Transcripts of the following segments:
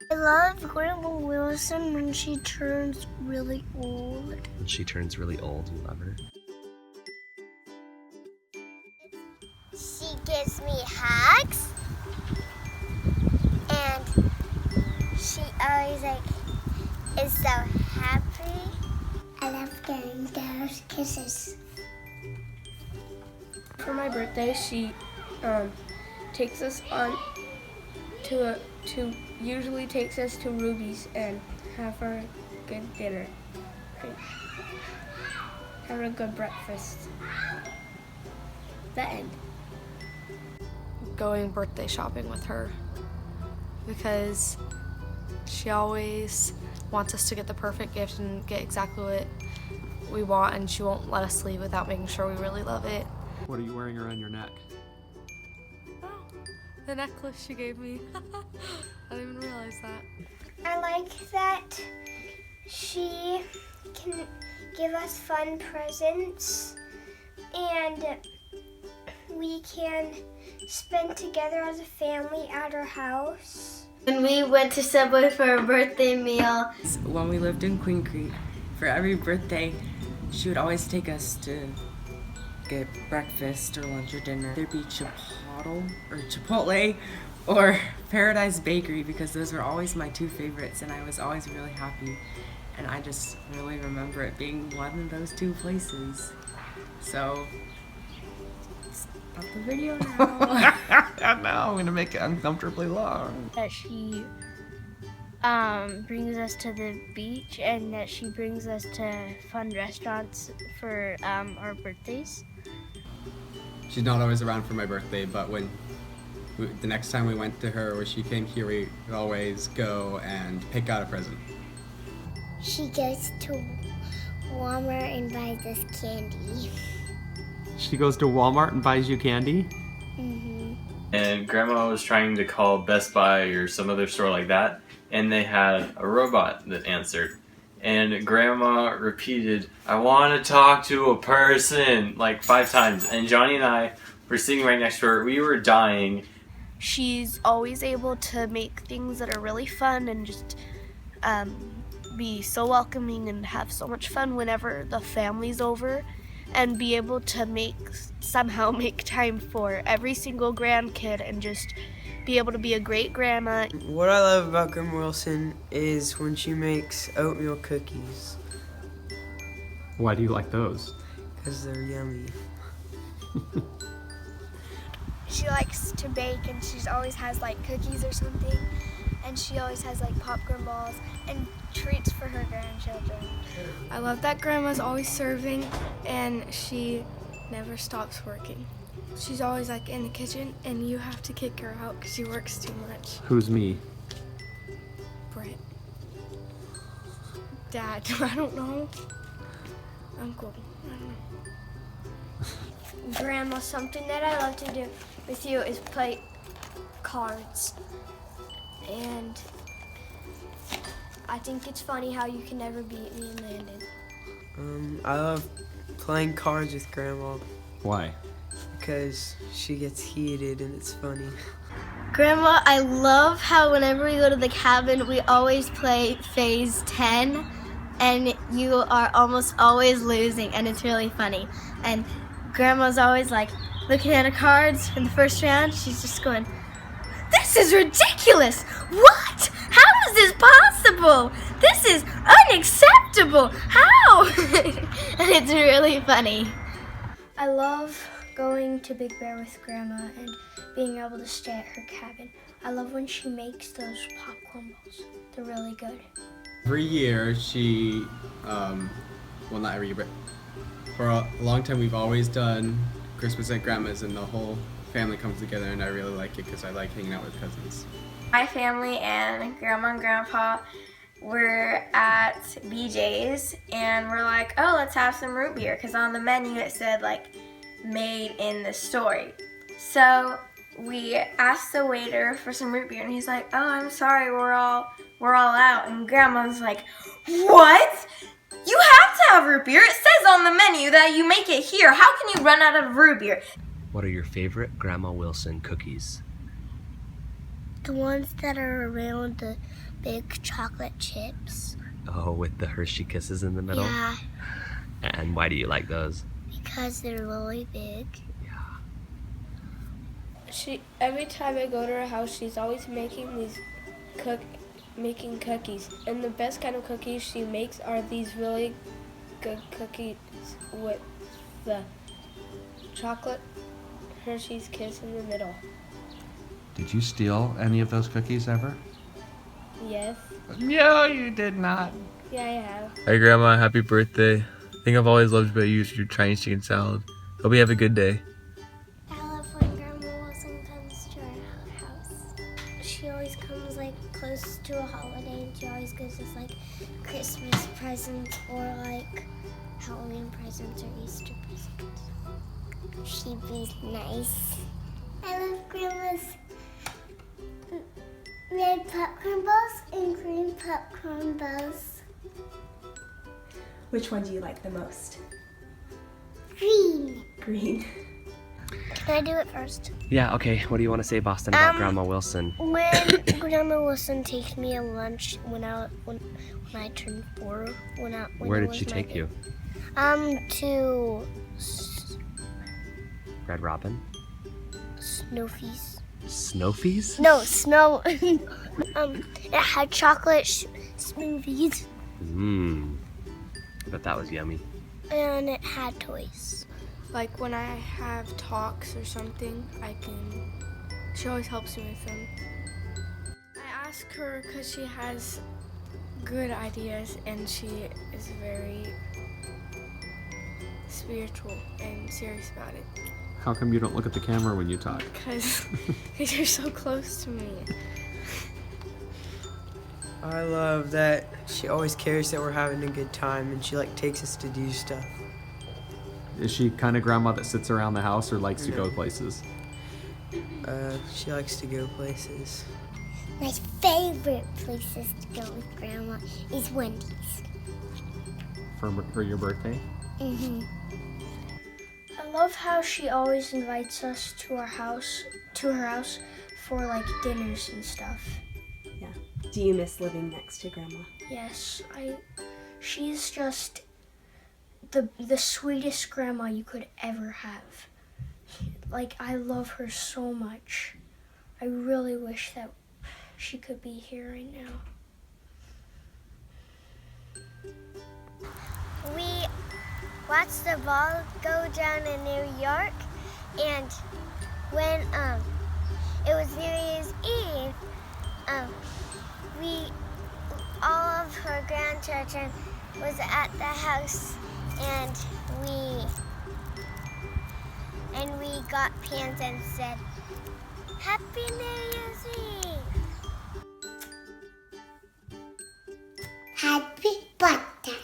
I love Grandma Wilson when she turns really old. When she turns really old, you love her. She gives me hugs, and she always is so happy. I love getting those kisses. For my birthday, she takes us on usually takes us to Ruby's and have a good dinner. Have a good breakfast. The end. Going birthday shopping with her because she always wants us to get the perfect gift and get exactly what we want, and she won't let us leave without making sure we really love it. What are you wearing around your neck? The necklace she gave me. I didn't even realize that. I like that she can give us fun presents and we can spend together as a family at her house. When we went to Subway for a birthday meal. When we lived in Queen Creek, for every birthday, she would always take us to get breakfast or lunch or dinner. There'd be Chipotle or Paradise Bakery because those were always my two favorites and I was always really happy. And I just really remember it being one of those two places. So, stop the video now. Now I'm gonna make it uncomfortably long. That she brings us to the beach and that she brings us to fun restaurants for our birthdays. She's not always around for my birthday, but the next time we went to her or she came here, we would always go and pick out a present. She goes to Walmart and buys us candy. She goes to Walmart and buys you candy? And Grandma was trying to call Best Buy or some other store like that, and they had a robot that answered. And Grandma repeated, "I want to talk to a person," like 5 times. And Johnny and I were sitting right next to her. We were dying. She's always able to make things that are really fun and just be so welcoming and have so much fun whenever the family's over, and be able to somehow make time for every single grandkid and just be able to be a great grandma. What I love about Grandma Wilson is when she makes oatmeal cookies. Why do you like those? Because they're yummy. She likes to bake and she always has like cookies or something. And she always has like popcorn balls and treats for her grandchildren. I love that Grandma's always serving and she never stops working. She's always like in the kitchen and you have to kick her out because she works too much. Who's me? Brett. Dad, I don't know. Uncle, I don't know. Grandma, something that I love to do with you is play cards. And I think it's funny how you can never beat me and Landon. I love playing cards with Grandma Why? because she gets heated and it's funny. Grandma, I love how whenever we go to the cabin, we always play Phase 10, and you are almost always losing, and it's really funny. And Grandma's always like looking at her cards in the first round. She's just going, "This is ridiculous! What? How is this possible? This is unacceptable! How?" And it's really funny. I love going to Big Bear with Grandma and being able to stay at her cabin. I love when she makes those popcorn balls. They're really good. Every year she, well not every year, but for a long time we've always done Christmas at Grandma's and the whole family comes together and I really like it because I like hanging out with cousins. My family and Grandma and Grandpa were at BJ's and we're like, oh, let's have some root beer, because on the menu it said like made in the store. So we asked the waiter for some root beer and he's like, oh, I'm sorry, we're all out. And Grandma's like, what? You have to have root beer. It says on the menu that you make it here. How can you run out of root beer? What are your favorite Grandma Wilson cookies? The ones that are around the big chocolate chips. Oh, with the Hershey Kisses in the middle? Yeah, And why do you like those? because they're really big. Every time I go to her house, she's always making making cookies. And the best kind of cookies she makes are these really good cookies with the chocolate Hershey's Kiss in the middle. Did you steal any of those cookies ever? Yes. No, you did not. Yeah, I have. Hi, Grandma. Happy birthday. I think I've always loved about you is your Chinese chicken salad. Hope you have a good day. I love when Grandma Wilson comes to our house. She always comes like close to a holiday, and she always gives us like Christmas presents or like Halloween presents or Easter presents. She'd be nice. I love Grandma's red popcorn balls and green popcorn balls. Which one do you like the most? Green. Green. Can I do it first? Yeah, okay. What do you want to say, Boston, about Grandma Wilson? When Grandma Wilson takes me to lunch when I turned 4, Where did she take you? To Red Robin? Snowfies. Snowfies? No, snow. It had chocolate smoothies I bet that was yummy. and it had toys. Like when I have talks or something, she always helps me with them. I ask her because she has good ideas and she is very spiritual and serious about it. How come you don't look at the camera when you talk? Because you're so close to me. I love that she always cares that we're having a good time, and she like takes us to do stuff. Is she kind of grandma that sits around the house or likes to go places? She likes to go places. My favorite places to go with Grandma is Wendy's. For your birthday? I love how she always invites us to her house for like dinners and stuff. Yeah. Do you miss living next to Grandma? Yes, she's just the sweetest grandma you could ever have. Like, I love her so much. I really wish that she could be here right now. We watched the ball go down in New York, and when it was New Year's Eve, all of her grandchildren was at the house, and we got pans and said, "Happy New Year's Eve!" Happy birthday!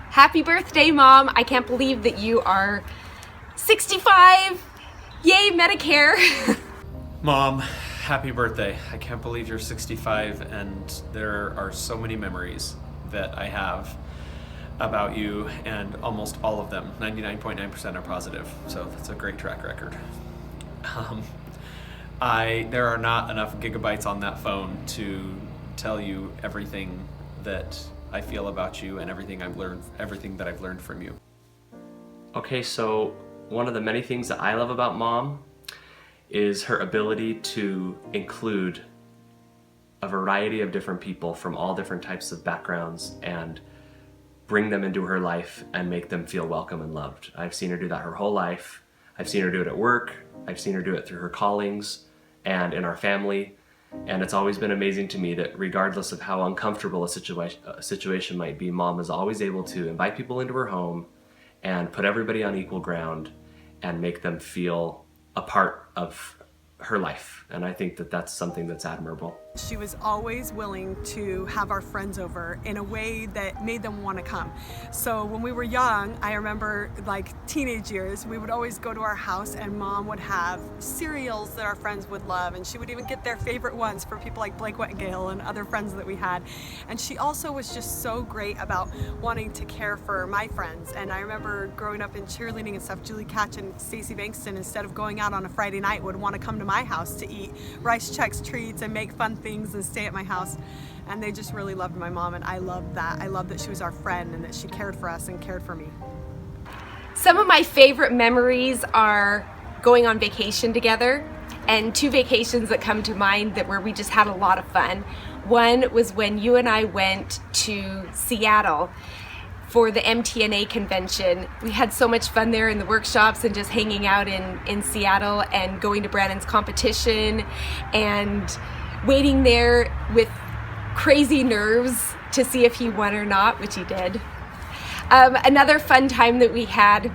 Happy birthday, Mom. I can't believe that you are 65. Yay, Medicare. Mom, happy birthday. I can't believe you're 65, and there are so many memories that I have about you, and almost all of them, 99.9% are positive, so that's a great track record. There are not enough gigabytes on that phone to tell you everything that I feel about you and everything that I've learned from you. Okay, so one of the many things that I love about Mom is her ability to include a variety of different people from all different types of backgrounds and bring them into her life and make them feel welcome and loved. I've seen her do that her whole life. I've seen her do it at work. I've seen her do it through her callings and in our family. And it's always been amazing to me that regardless of how uncomfortable a situation might be, Mom is always able to invite people into her home and put everybody on equal ground and make them feel a part of her life. And I think that that's something that's admirable. she was always willing to have our friends over in a way that made them want to come. So when we were young, I remember like teenage years, we would always go to our house and Mom would have cereals that our friends would love, and she would even get their favorite ones for people like Blake Wetgale and other friends that we had. And she also was just so great about wanting to care for my friends. And I remember growing up in cheerleading and stuff, Julie Catch and Stacey Bankston, instead of going out on a Friday night, would want to come to my house to eat Rice Chex treats and make fun things and stay at my house. And they just really loved my mom, and I loved that. I loved that she was our friend and that she cared for us and cared for me. Some of my favorite memories are going on vacation together, and 2 vacations that come to mind that where we just had a lot of fun. One was when you and I went to Seattle for the MTNA convention. We had so much fun there in the workshops and just hanging out in Seattle and going to Brandon's competition and waiting there with crazy nerves to see if he won or not, which he did. Another fun time that we had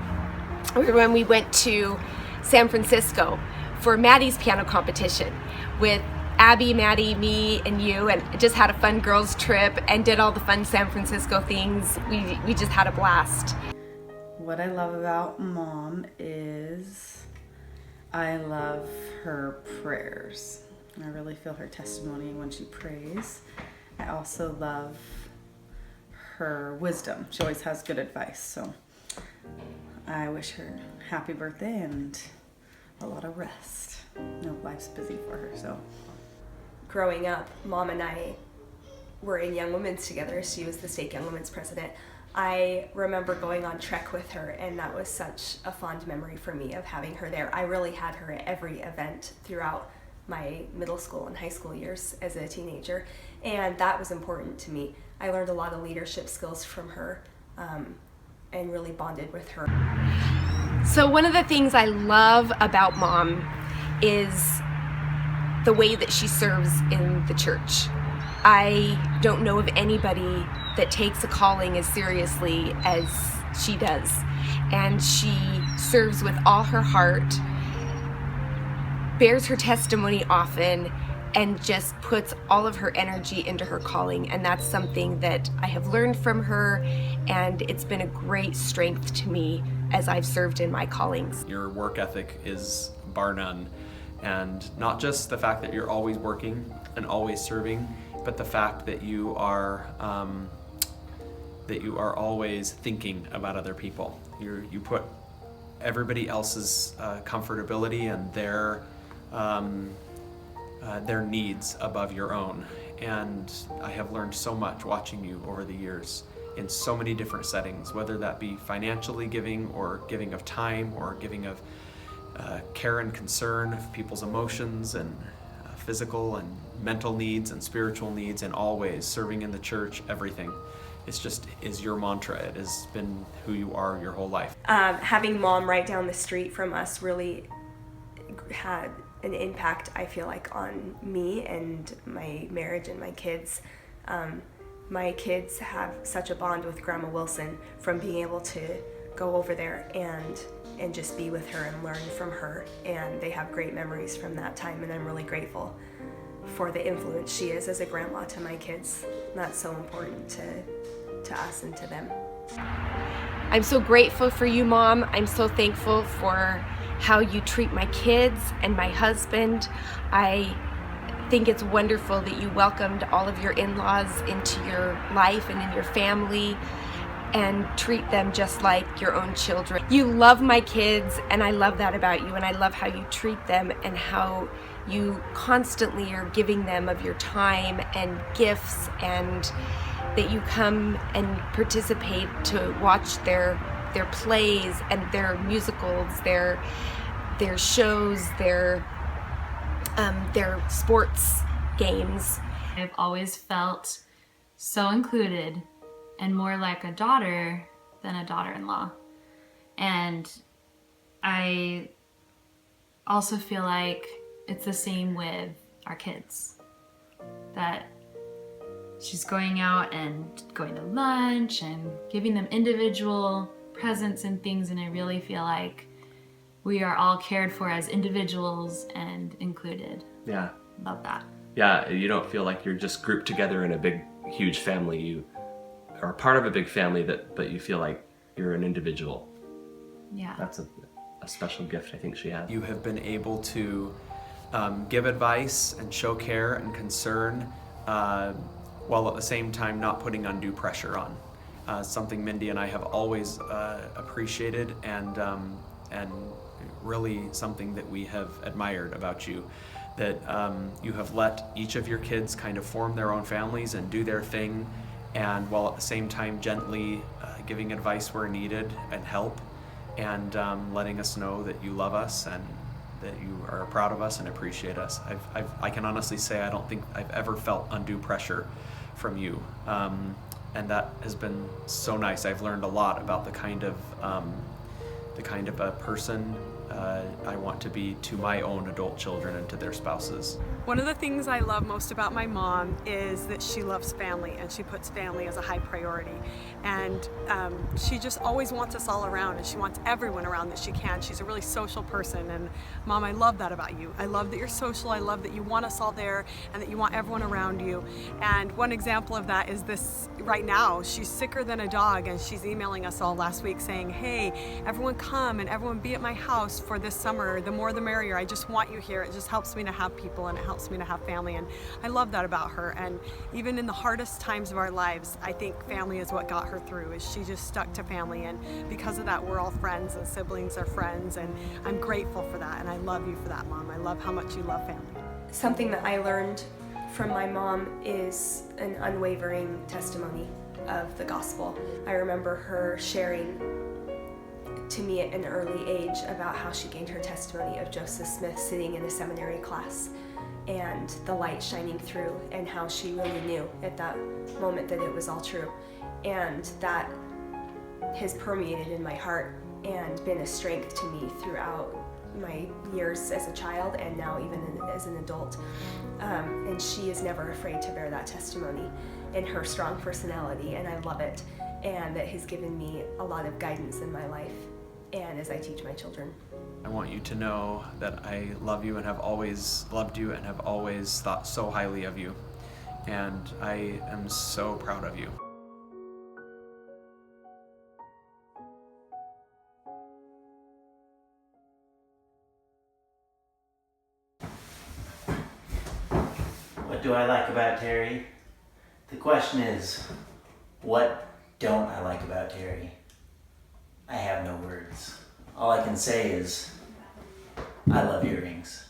was when we went to San Francisco for Maddie's piano competition with Abby, Maddie, me, and you, and just had a fun girls trip and did all the fun San Francisco things. We just had a blast. What I love about Mom is I love her prayers. I really feel her testimony when she prays. I also love her wisdom. She always has good advice, so I wish her happy birthday and a lot of rest. No, life's busy for her, so. Growing up, Mom and I were in Young Women's together. She was the state Young Women's president. I remember going on Trek with her, and that was such a fond memory for me of having her there. I really had her at every event throughout my middle school and high school years as a teenager, and that was important to me. I learned a lot of leadership skills from her and really bonded with her. So one of the things I love about Mom is the way that she serves in the church. I don't know of anybody that takes a calling as seriously as she does, and she serves with all her heart, bears her testimony often, and just puts all of her energy into her calling. And that's something that I have learned from her, and it's been a great strength to me as I've served in my callings. Your work ethic is bar none, and not just the fact that you're always working and always serving, but the fact that you are always thinking about other people. You put everybody else's comfortability and their needs above your own. And I have learned so much watching you over the years in so many different settings, whether that be financially giving or giving of time or giving of care and concern of people's emotions and physical and mental needs and spiritual needs, and always serving in the church, everything. It's just is your mantra. It has been who you are your whole life. Having Mom right down the street from us really had an impact, I feel like, on me and my marriage and my kids. My kids have such a bond with Grandma Wilson from being able to go over there and just be with her and learn from her, and they have great memories from that time, and I'm really grateful for the influence she is as a grandma to my kids. That's so important to us and to them. I'm so grateful for you, Mom. I'm so thankful for how you treat my kids and my husband. I think it's wonderful that you welcomed all of your in-laws into your life and in your family and treat them just like your own children. You love my kids, and I love that about you, and I love how you treat them and how you constantly are giving them of your time and gifts, and that you come and participate to watch their plays and their musicals, their shows, their sports games. I've always felt so included and more like a daughter than a daughter-in-law. And I also feel like it's the same with our kids, that she's going out and going to lunch and giving them individual presents and things, and I really feel like we are all cared for as individuals and included. Yeah. Love that. Yeah, you don't feel like you're just grouped together in a big, huge family. You are part of a big family, but you feel like you're an individual. Yeah. That's a special gift I think she has. You have been able to give advice and show care and concern while at the same time not putting undue pressure on. Something Mindy and I have always appreciated and really something that we have admired about you. That you have let each of your kids kind of form their own families and do their thing, and while at the same time gently giving advice where needed and help, and letting us know that you love us and that you are proud of us and appreciate us. I can honestly say I don't think I've ever felt undue pressure from you, and that has been so nice. I've learned a lot about the kind of a person I want to be to my own adult children and to their spouses. One of the things I love most about my mom is that she loves family, and she puts family as a high priority. And she just always wants us all around, and she wants everyone around that she can. She's a really social person, and Mom, I love that about you. I love that you're social, I love that you want us all there, and that you want everyone around you. And one example of that is this right now. She's sicker than a dog, and she's emailing us all last week saying, hey, everyone come and everyone be at my house for this summer. The more the merrier. I just want you here. It just helps me to have people, and it helps me to have family, and I love that about her. And even in the hardest times of our lives, I think family is what got her through, is she just stuck to family, and because of that we're all friends, and siblings are friends, and I'm grateful for that, and I love you for that, Mom. I love how much you love family. Something that I learned from my mom is an unwavering testimony of the gospel. I remember her sharing to me at an early age about how she gained her testimony of Joseph Smith sitting in a seminary class and the light shining through, and how she really knew at that moment that it was all true, and that has permeated in my heart and been a strength to me throughout my years as a child and now even as an adult. And she is never afraid to bear that testimony in her strong personality, and I love it, and it has given me a lot of guidance in my life and as I teach my children. I want you to know that I love you and have always loved you and have always thought so highly of you, and I am so proud of you. What do I like about Terry? The question is, what don't I like about Terry? I have no words. All I can say is, I love earrings.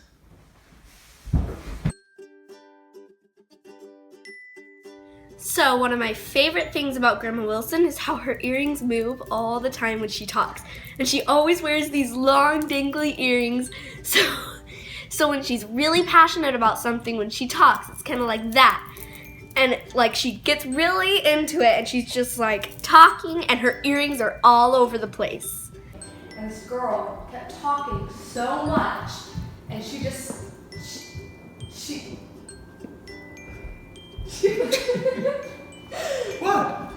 So one of my favorite things about Grandma Wilson is how her earrings move all the time when she talks. And she always wears these long dangly earrings. So when she's really passionate about something, when she talks, it's kind of like that. And like she gets really into it, and she's just like talking, and her earrings are all over the place. And this girl kept talking so much, and she What?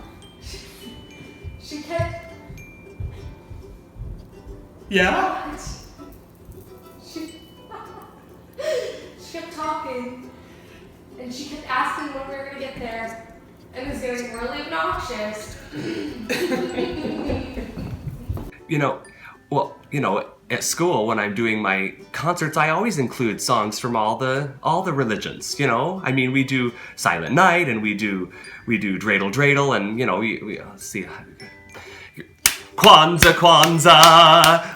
She kept. Yeah? She kept talking, and she kept asking when we were gonna get there, and it was getting really obnoxious. At school when I'm doing my concerts, I always include songs from all the religions. I mean, we do Silent Night, and we do Dreidel Dreidel, and we let's see, Kwanzaa Kwanzaa.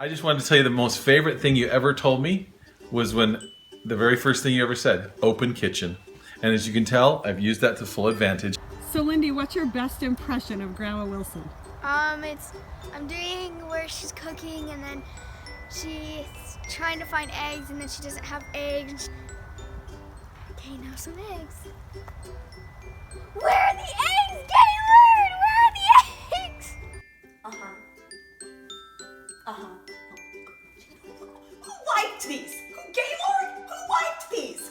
I just wanted to tell you the most favorite thing you ever told me was when the very first thing you ever said, open kitchen. And as you can tell, I've used that to full advantage. So Lindy, what's your best impression of Grandma Wilson? I'm doing where she's cooking, and then she's trying to find eggs, and then she doesn't have eggs. Okay, now some eggs. Where are the eggs, Gaylord? Where are the eggs? Who wiped these? Gaylord? Who wiped these?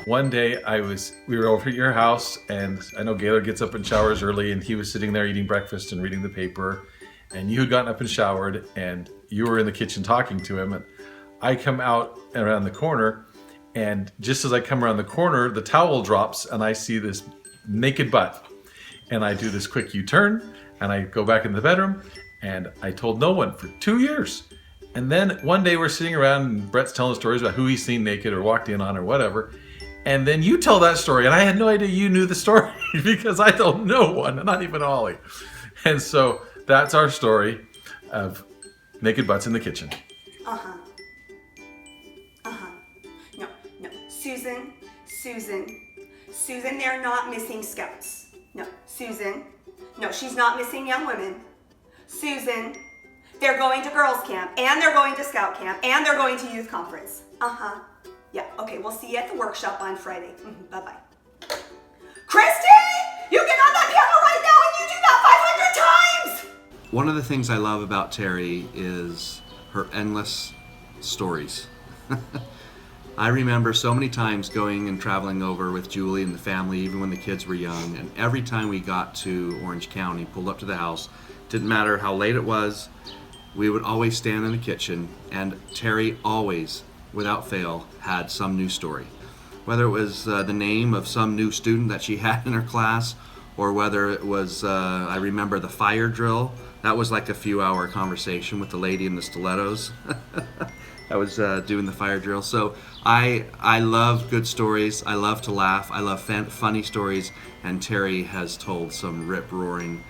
One day we were over at your house, and I know Gaylord gets up and showers early, and he was sitting there eating breakfast and reading the paper, and you had gotten up and showered, and you were in the kitchen talking to him, and I come out around the corner, and just as I come around the corner, the towel drops, and I see this naked butt, and I do this quick U-turn, and I go back in the bedroom, and I told no one for 2 years. And then one day we're sitting around, and Brett's telling stories about who he's seen naked or walked in on or whatever. And then you tell that story, and I had no idea you knew the story because I told no one, not even Ollie. And so that's our story of naked butts in the kitchen. No. Susan, they're not missing scouts. No, Susan. No, she's not missing young women. Susan, they're going to girls camp, and they're going to scout camp, and they're going to youth conference. Yeah, okay, we'll see you at the workshop on Friday. Bye-bye. Christy! You get on that piano right now and you do that 500 times! One of the things I love about Terry is her endless stories. I remember so many times going and traveling over with Julie and the family, even when the kids were young, and every time we got to Orange County, pulled up to the house, didn't matter how late it was, we would always stand in the kitchen, and Terry always, without fail, had some new story. Whether it was the name of some new student that she had in her class, or whether it was, I remember the fire drill. That was like a few-hour conversation with the lady in the stilettos. I was doing the fire drill. So I love good stories. I love to laugh. I love funny stories. And Terry has told some rip-roaring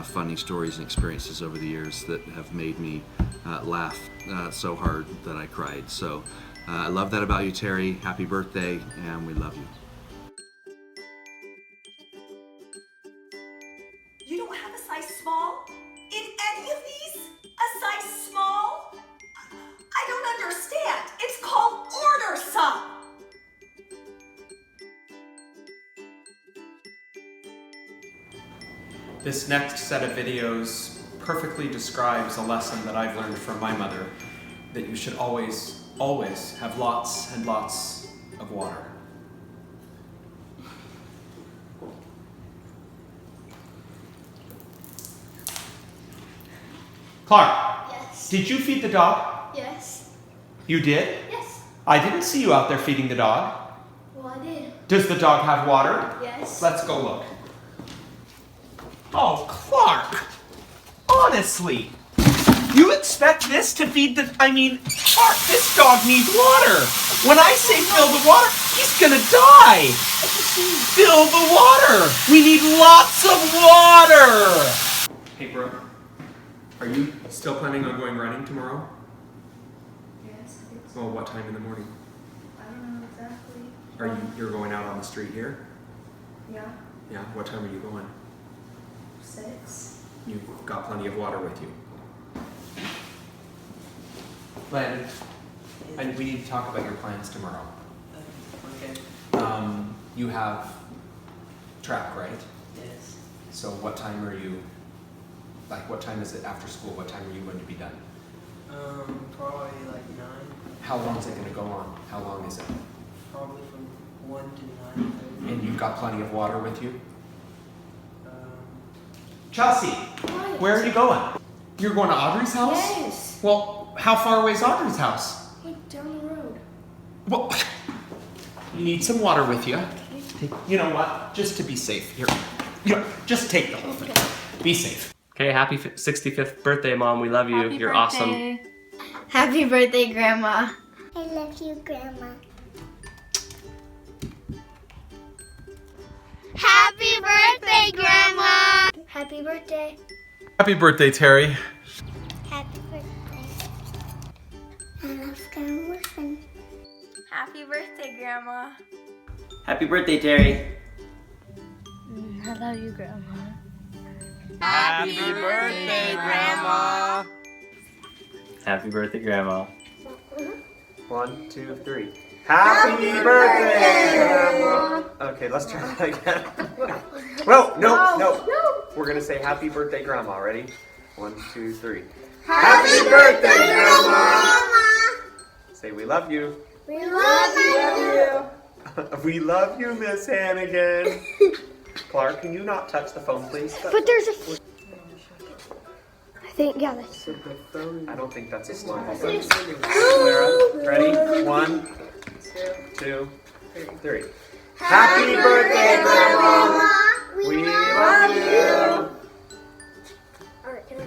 funny stories and experiences over the years that have made me laugh so hard that I cried. So I love that about you, Terry. Happy birthday, and we love you. You don't have a size small? In any of these? A size small? I don't understand. It's called order some. This next set of videos perfectly describes a lesson that I've learned from my mother, that you should always have lots and lots of water. Clark, Yes. did you feed the dog? Yes. You did? Yes. I didn't see you out there feeding the dog. Well, I did. Does the dog have water? Yes. Let's go look. Oh, Clark! Honestly, you expect this to feed the... Clark, this dog needs water! When I say fill the water, he's gonna die! Fill the water! We need lots of water! Hey, Brooke, are you still planning on going running tomorrow? Yes, I think so. Well, what time in the morning? I don't know exactly. You're going out on the street here? Yeah, Yeah, what time are you going? 6. You've got plenty of water with you. Landon, we need to talk about your plans tomorrow. Okay. You have track, right? Yes. So what time are you, what time is it after school? What time are you going to be done? Probably like 9. How long is it going to go on? How long is it? Probably from 1 to 9:30. And you've got plenty of water with you? Chelsea, where are you going? You're going to Audrey's house? Yes. Well, how far away is Audrey's house? Like down the road. Well, you need some water with you. You know what? Just to be safe. Here. Just take the whole thing. Be safe. Okay, happy 65th birthday, Mom. We love you. Happy You're birthday. awesome. Happy birthday, Grandma. I love you, Grandma. Happy birthday, Grandma. Happy birthday. Happy birthday, Terry. Happy birthday. I love Grandma. Happy birthday, Grandma. Happy birthday, Terry. I love you, Grandma. Happy birthday, Grandma. Happy birthday, Grandma. 1, 2, 3. Happy birthday, Grandma. Okay, let's try that again. No. We're gonna say happy birthday, Grandma. Ready? 1, 2, 3. Happy birthday, Grandma! Say we love you. We love you. We love you, Miss Hannigan. Clark, can you not touch the phone, please? But there's a. I think, yeah, that's. I don't think that's a phone. Clara, ready? 1, 2, 3. Happy birthday, Grandma! We love you! Alright, can I